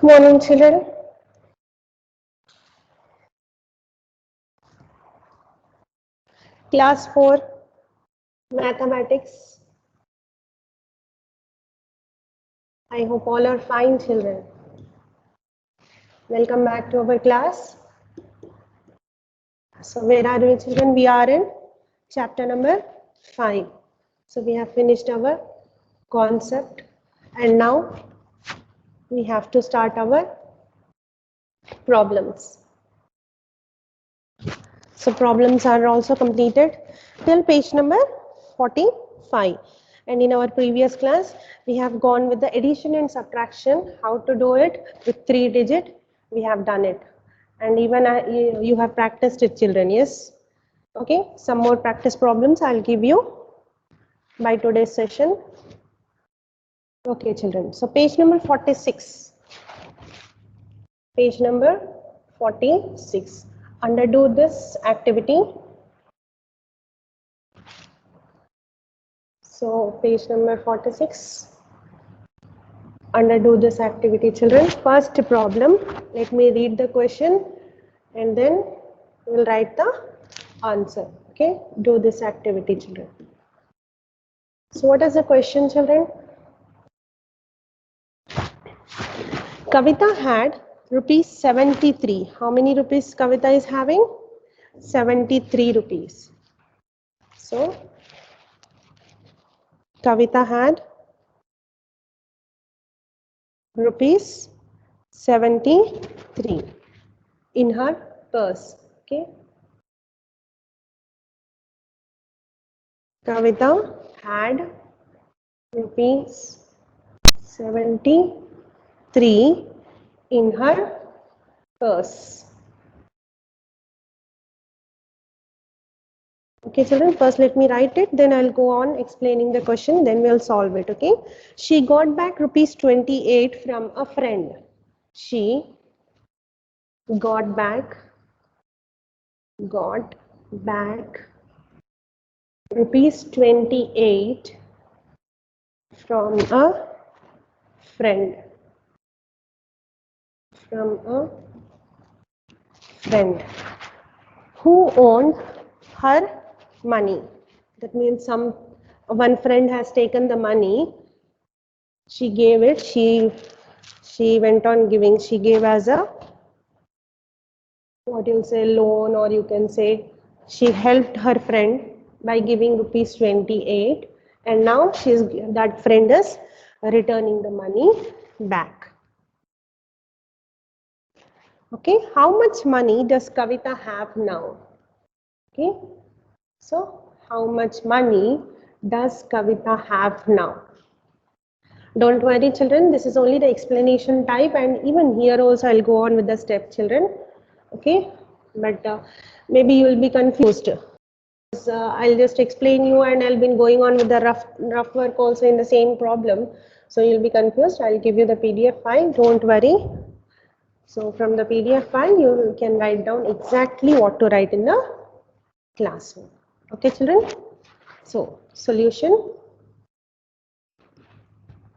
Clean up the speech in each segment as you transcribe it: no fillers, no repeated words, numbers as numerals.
Morning, children. Class 4, Mathematics. I hope all are fine, children. Welcome back to our class. So, where are we, children? We are in chapter number 5. So, we have finished our concept, and now we have to start our problems. So, problems are also completed till page number 45. And in our previous class, we have gone with the addition and subtraction, how to do it with 3-digit. We have done it. And even you have practiced it, children, yes? Okay, some more practice problems I'll give you by today's session. Okay, children. So, page number 46. Page number 46. Underdo this activity. So, page number 46. Underdo this activity, children. First problem, let me read the question and then we'll write the answer. Okay, do this activity, children. So, what is the question, children? Kavita had rupees 73. How many rupees Kavita is having? 73 rupees. So, Kavita had rupees 73 in her purse. Okay. Kavita had rupees 73 in her purse. Okay, children, first let me write it, then I'll go on explaining the question, then we'll solve it, okay? She got back rupees 28 from a friend. She got back rupees 28 from a friend. Who owned her money. That means one friend has taken the money, she gave it, she went on giving, she gave as a, what you'll say, loan, or you can say she helped her friend by giving rupees 28, and now that friend is returning the money back. Okay, how much money does Kavita have now? Okay, so how much money does Kavita have now? Don't worry, children, this is only the explanation type, and even here also I'll go on with the step, children. Okay, but maybe you will be confused. I'll just explain you, and I'll be going on with the rough work also in the same problem. So you'll be confused. I'll give you the PDF file, don't worry. So from the PDF file, you can write down exactly what to write in the classroom. Okay, children? So, solution.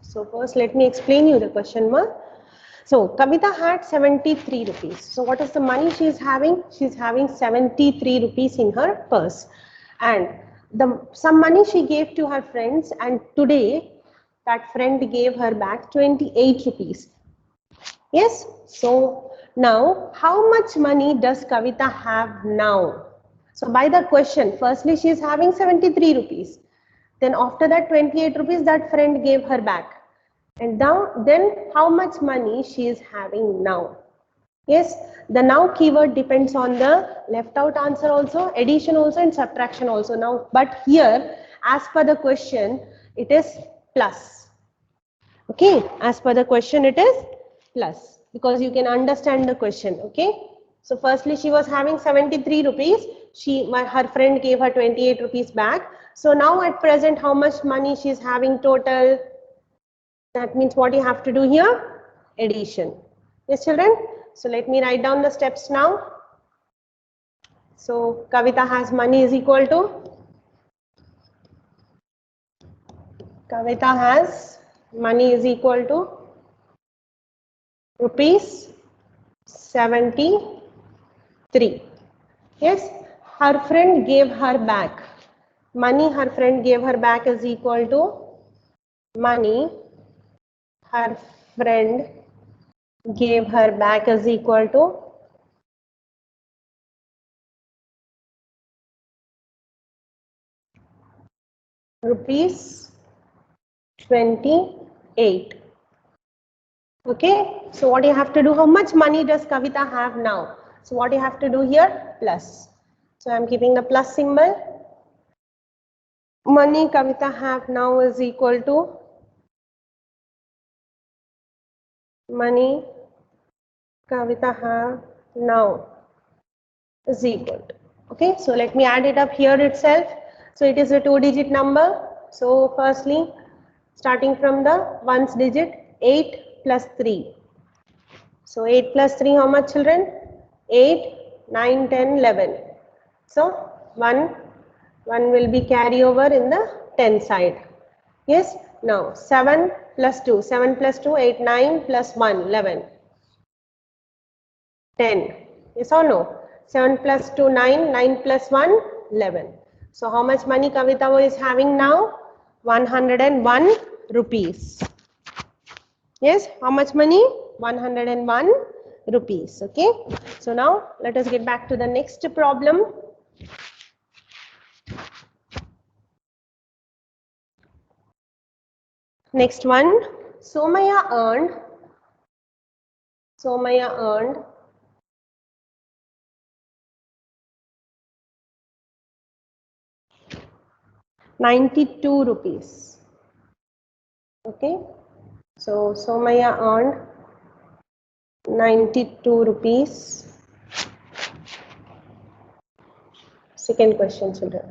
So, first let me explain you the question mark. So, Kavita had 73 rupees. So, what is the money she is having? She is having 73 rupees in her purse. And some money she gave to her friends, and today that friend gave her back 28 rupees. Yes, so now how much money does Kavita have now? So by the question, firstly she is having 73 rupees. Then after that 28 rupees that friend gave her back. And now then how much money she is having now? Yes, the now keyword depends on the left out answer also, addition also, and subtraction also. Now, but here as per the question it is plus. Okay, as per the question it is plus, because you can understand the question. Okay, so firstly she was having 73 rupees, her friend gave her 28 rupees back. So now at present how much money she is having total? That means what you have to do here? Addition. Yes, children, so let me write down the steps now. So Kavita has money is equal to, Kavita has money is equal to rupees 73. Yes, her friend gave her back. Money her friend gave her back is equal to money her friend gave her back is equal to rupees 28. Okay, so what you have to do, how much money does Kavita have now? So what you have to do here, plus. So I am keeping the plus symbol. Money Kavita have now is equal to money Kavita have now is equal to. Okay, so let me add it up here itself. So it is a 2-digit number. So firstly, starting from the ones digit, 8 plus 3. So 8 plus 3, how much children? 8, 9, 10, 11. So 1 will be carry over in the 10 side. Yes, now 7 plus 2, 7 plus 2, 8, 9 plus 1, 11. 10. Yes or no? 7 plus 2, 9, 9 plus 1, 11. So how much money Kavita is having now? 101 rupees. Yes, how much money? 101 rupees. Okay. So now let us get back to the next problem. Next one. Somaya earned 92 rupees. Okay. So Somaya earned 92 rupees. Second question, children.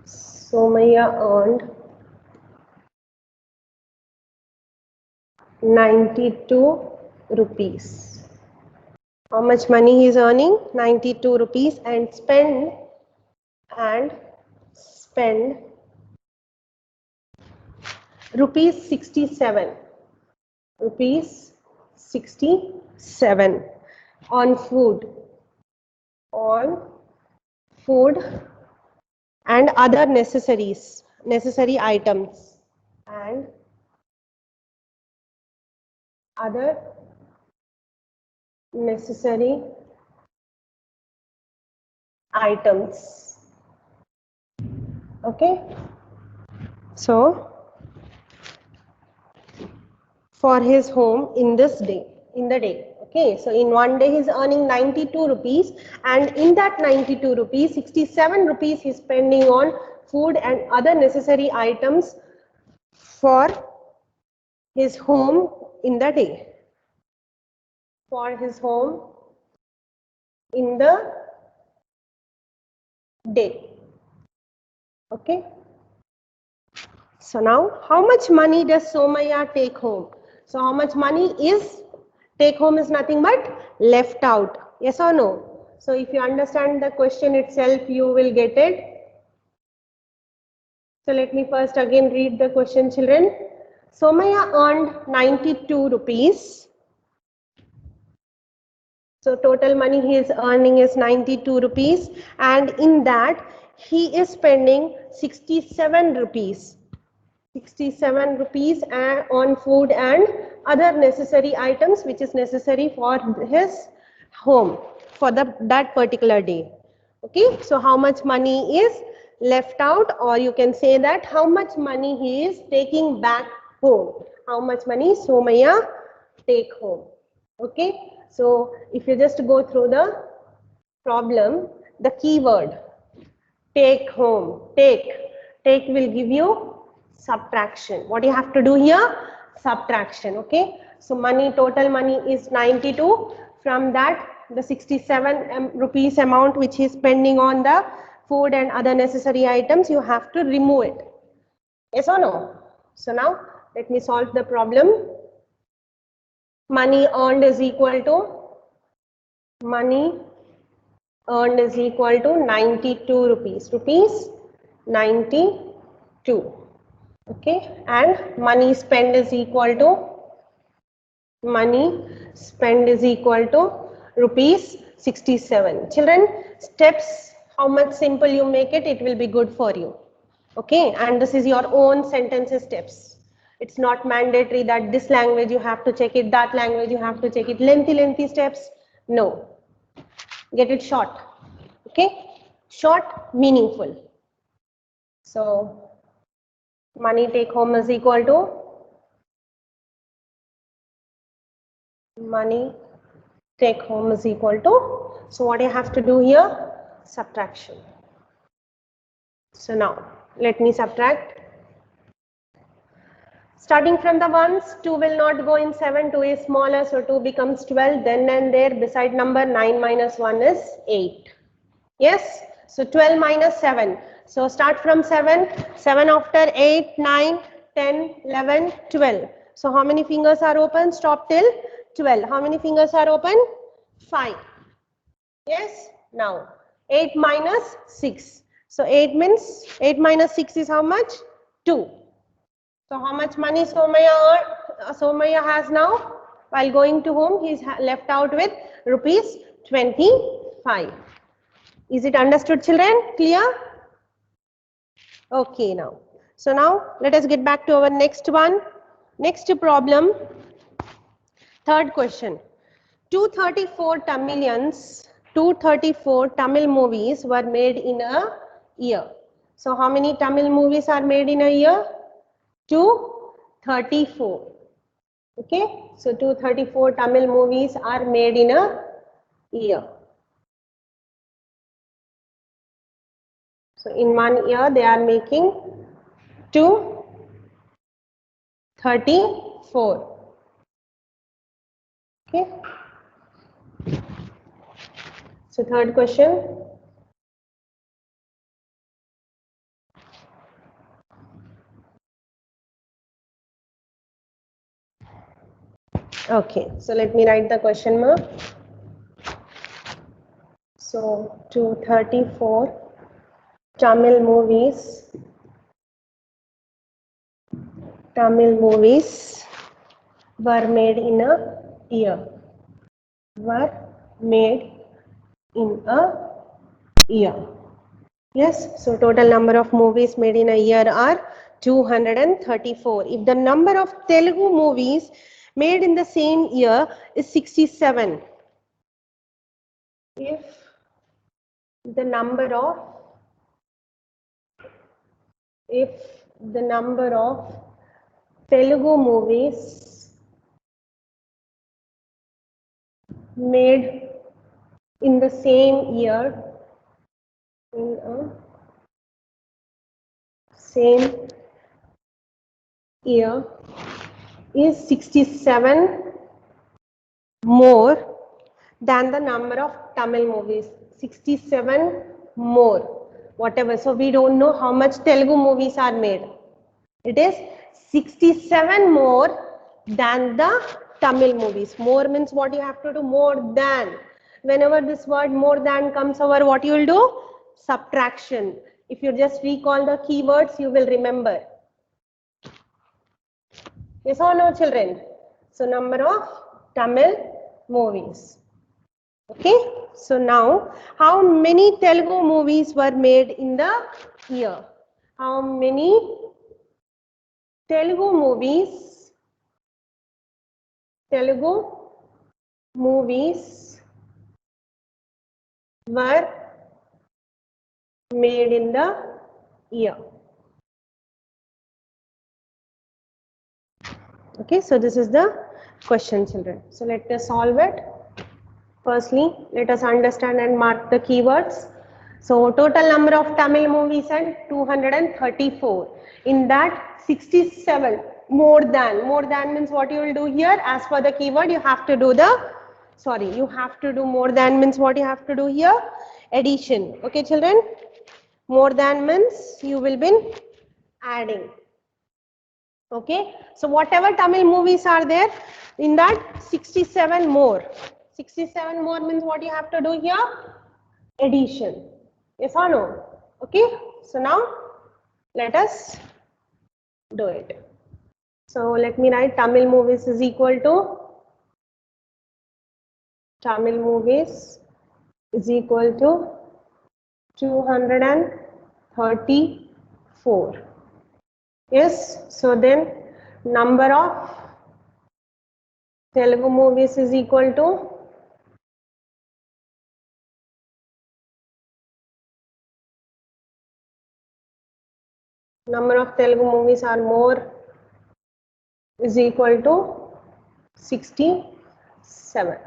Somaya earned 92 rupees. How much money he is earning? 92 rupees and spend rupees 67. Rupees 67 on food and other necessary items and other necessary items. Okay, so for his home in the day. Okay, so in one day he's earning 92 rupees, and in that 92 rupees, 67 rupees he's spending on food and other necessary items for his home in the day. For his home in the day. Okay. So now, how much money does Somaya take home? So how much money is take home is nothing but left out. Yes or no? So if you understand the question itself, you will get it. So let me first again read the question, children. Somaya earned 92 rupees. So total money he is earning is 92 rupees, and in that he is spending 67 rupees. 67 rupees on food and other necessary items which is necessary for his home for that particular day. Okay, so how much money is left out, or you can say that how much money he is taking back home. How much money Somaya take home. Okay, so if you just go through the problem, the keyword take home, take will give you subtraction. What you have to do here? Subtraction. Okay, so money, total money is 92. From that, the 67 rupees amount which he is spending on the food and other necessary items, you have to remove it. Yes or no? So now let me solve the problem. Money earned is equal to 92 rupees. 92. Okay, and money spent is equal to rupees 67. Children, steps, how much simple you make it, it will be good for you. Okay, and this is your own sentences steps. It's not mandatory that this language you have to check it, that language you have to check it, lengthy steps. No, get it short. Okay, short, meaningful. So money take home is equal to money take home is equal to, so what you have to do here, subtraction. So now let me subtract. Starting from the ones, 2 will not go in 7, 2 is smaller, so 2 becomes 12, then and there beside number 9 minus 1 is 8. Yes, so 12 minus 7. So start from 7, 7 after 8, 9, 10, 11, 12. So how many fingers are open? Stop till 12. How many fingers are open? 5. Yes, now 8 minus 6. So 8 means 8 minus 6 is how much? 2. So how much money Somaya has now? While going to home, he is left out with rupees 25. Is it understood, children? Clear? Okay, now. So now let us get back to our next one. Next problem. Third question. 234 Tamil movies were made in a year. So how many Tamil movies are made in a year? 234. Okay, so 234 Tamil movies are made in a year. So in 1 year they are making 234. Okay. So third question. Okay, so let me write the question mark. So 234 Tamil movies were made in a year. Were made in a year. Yes, so total number of movies made in a year are 234. If the number of Telugu movies made in the same year is 67, if the number of Telugu movies made in the same year is 67 more than the number of Tamil movies. 67 more, whatever. So we don't know how much Telugu movies are made. It is 67 more than the Tamil movies. More means what you have to do? More than. Whenever this word more than comes over, what you will do? Subtraction. If you just recall the keywords, you will remember. Yes or no, children? So number of Tamil movies. Okay. So now, how many Telugu movies were made in the year? How many Telugu movies were made in the year? Okay, so this is the question, children. So let us solve it. Firstly, let us understand and mark the keywords. So total number of Tamil movies are 234. In that 67 more than means what you will do here? As per the keyword, you have to do more than means what you have to do here? Addition. Okay, children? More than means you will be adding. Okay, so whatever Tamil movies are there, in that 67 more. 67 more means what you have to do here? Addition. Yes or no? Okay, so now let us do it. So let me write Tamil movies is equal to Tamil movies is equal to 234. Yes, so then number of Telugu movies is equal to number of Telugu movies are more is equal to 67.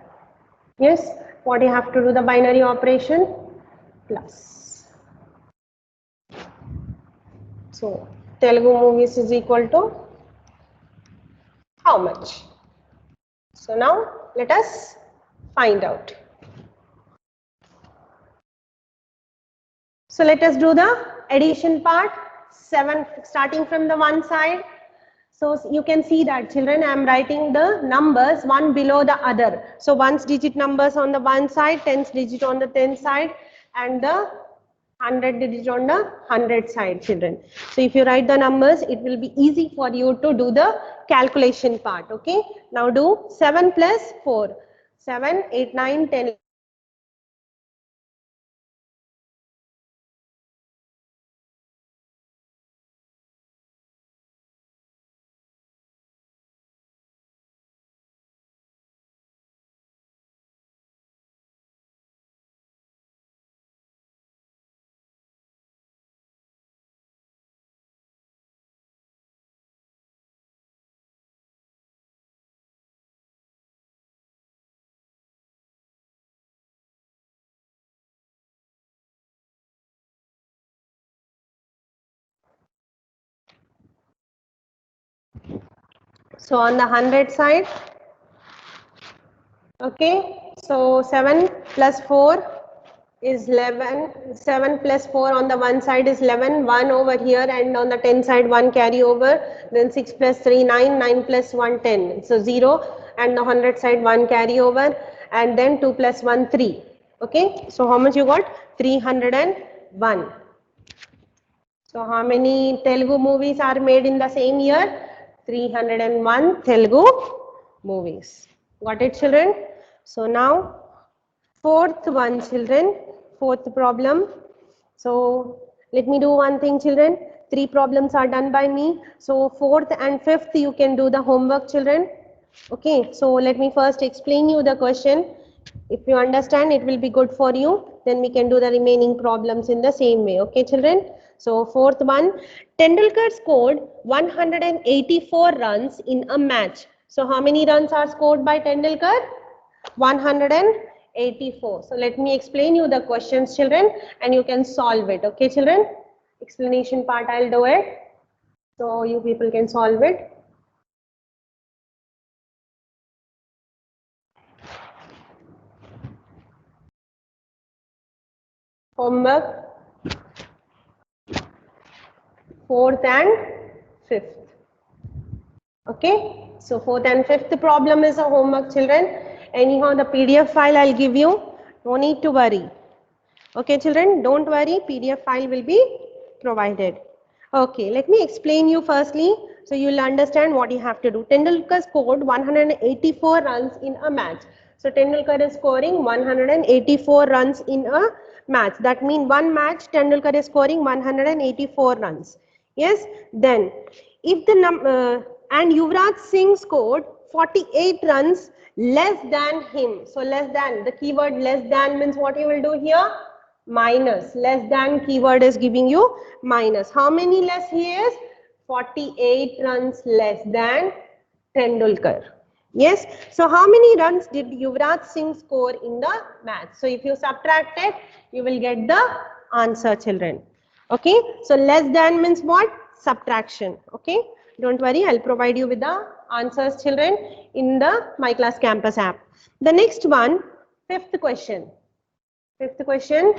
Yes, what you have to do the binary operation plus. So Telugu movies is equal to how much? So now let us find out. So let us do the addition part. 7 starting from the one side. So you can see that children, I am writing the numbers one below the other. So ones digit numbers on the one side, tens digit on the 10 side, and the 100 digit on the 100 side, children. So if you write the numbers, it will be easy for you to do the calculation part. Okay. Now do 7 plus 4. 7, 8, 9, 10. So on the 100 side, okay, so 7 plus 4 is 11. 7 plus 4 on the one side is 11, 1 over here, and on the 10 side 1 carry over, then 6 plus 3, 9, 9 plus 1, 10. So 0, and the 100 side 1 carry over, and then 2 plus 1, 3. Okay, so how much you got? 301. So how many Telugu movies are made in the same year? 301 Telugu movies. Got it, children? So now fourth one, children, fourth problem. So let me do one thing, children. 3 problems are done by me. So fourth and fifth you can do the homework, children. Okay, so let me first explain you the question. If you understand, it will be good for you. Then we can do the remaining problems in the same way. Okay, children. So fourth one, Tendulkar scored 184 runs in a match. So how many runs are scored by Tendulkar? 184. So let me explain you the questions, children, and you can solve it. Okay, children? Explanation part I'll do it. So you people can solve it. Homework. Fourth and fifth. Okay, so fourth and fifth problem is a homework, children. Anyhow, the PDF file I'll give you. No need to worry. Okay, children, don't worry. PDF file will be provided. Okay, let me explain you firstly, so you will understand what you have to do. Tendulkar scored 184 runs in a match. So Tendulkar is scoring 184 runs in a match. That means one match Tendulkar is scoring 184 runs. Yes, then if the and Yuvraj Singh scored 48 runs less than him. So less than, the keyword less than means what you will do here? Minus. Less than keyword is giving you minus. How many less he is? 48 runs less than Tendulkar. Yes. So how many runs did Yuvraj Singh score in the match? So if you subtract it, you will get the answer, children. Okay. So less than means what? Subtraction. Okay. Don't worry, I'll provide you with the answers, children, in the My Class Campus app. The next one, fifth question. Fifth question.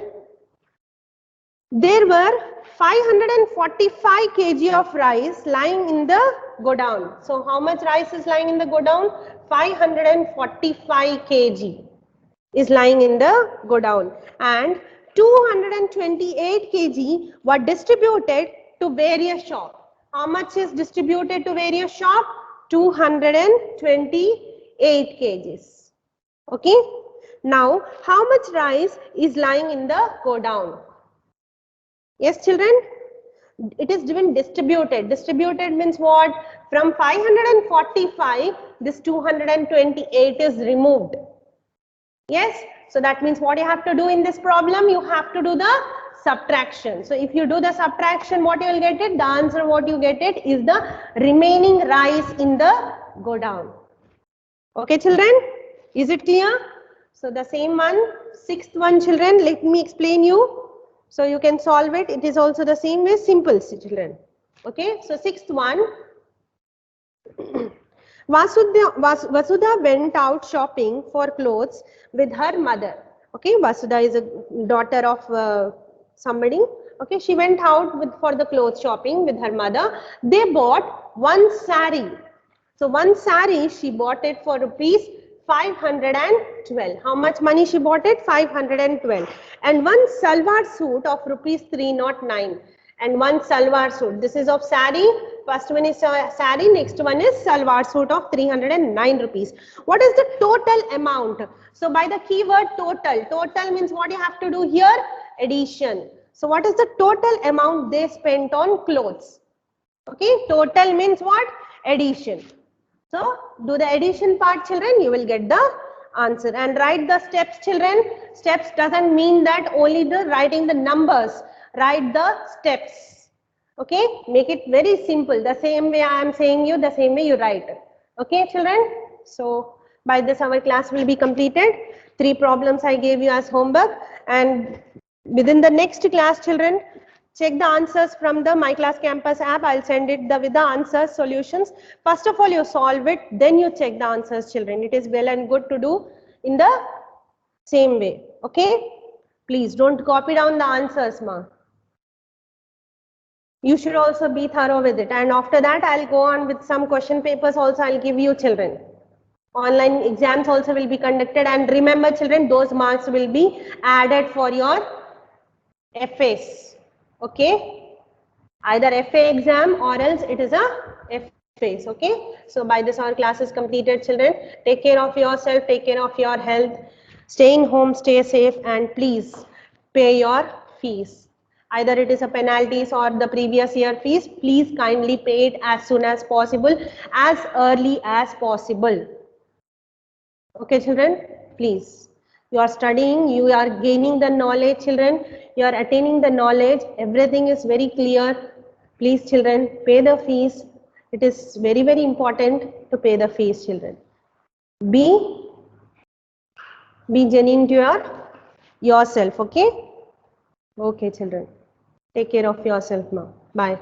There were 545 kg of rice lying in the godown. So how much rice is lying in the godown? 545 kg is lying in the godown, and 228 kg were distributed to various shops. How much is distributed to various shop? 228 kgs. Okay. Now, how much rice is lying in the godown? Yes, children? It is given distributed. Distributed means what? From 545, this 228 is removed. Yes? So that means what you have to do in this problem? You have to do the subtraction. So if you do the subtraction, what you will get it? The answer what you get it is the remaining rice in the godown. Okay, children? Is it clear? So the same one, sixth one, children, let me explain you. So you can solve it. It is also the same way, simple, children. Okay, so sixth one. Vasudha went out shopping for clothes with her mother. Okay, Vasudha is a daughter of somebody. Okay, she went out for the clothes shopping with her mother. They bought one sari. So one sari she bought it for rupees 512. How much money she bought it? 512. And one salwar suit of rupees 309. And one salwar suit. This is of sari. First one is sari. Next one is salwar suit of 309 rupees. What is the total amount? So by the keyword total. Total means what you have to do here? Addition. So what is the total amount they spent on clothes? Okay. Total means what? Addition. So do the addition part, children. You will get the answer. And write the steps, children. Steps doesn't mean that only the writing the numbers. Write the steps. Okay, make it very simple. The same way I am saying you, the same way you write. Okay, children. So by this our class will be completed. 3 problems I gave you as homework, and within the next class, children, check the answers from the My Class Campus app. I'll send it with the answers, solutions. First of all, you solve it, then you check the answers, children. It is well and good to do in the same way. Okay, please don't copy down the answers, ma. You should also be thorough with it. And after that, I'll go on with some question papers also I'll give you, children. Online exams also will be conducted. And remember, children, those marks will be added for your FAs. Okay? Either FA exam or else it is a FAs. Okay? So by this our class is completed, children. Take care of yourself, take care of your health. Stay in home, stay safe, and please pay your fees. Either it is a penalties or the previous year fees, please kindly pay it as soon as possible, as early as possible. Okay, children, please. You are studying, you are gaining the knowledge, children. You are attaining the knowledge. Everything is very clear. Please, children, pay the fees. It is very, very important to pay the fees, children. Be genuine to yourself, okay? Okay, children. Take care of yourself now. Bye.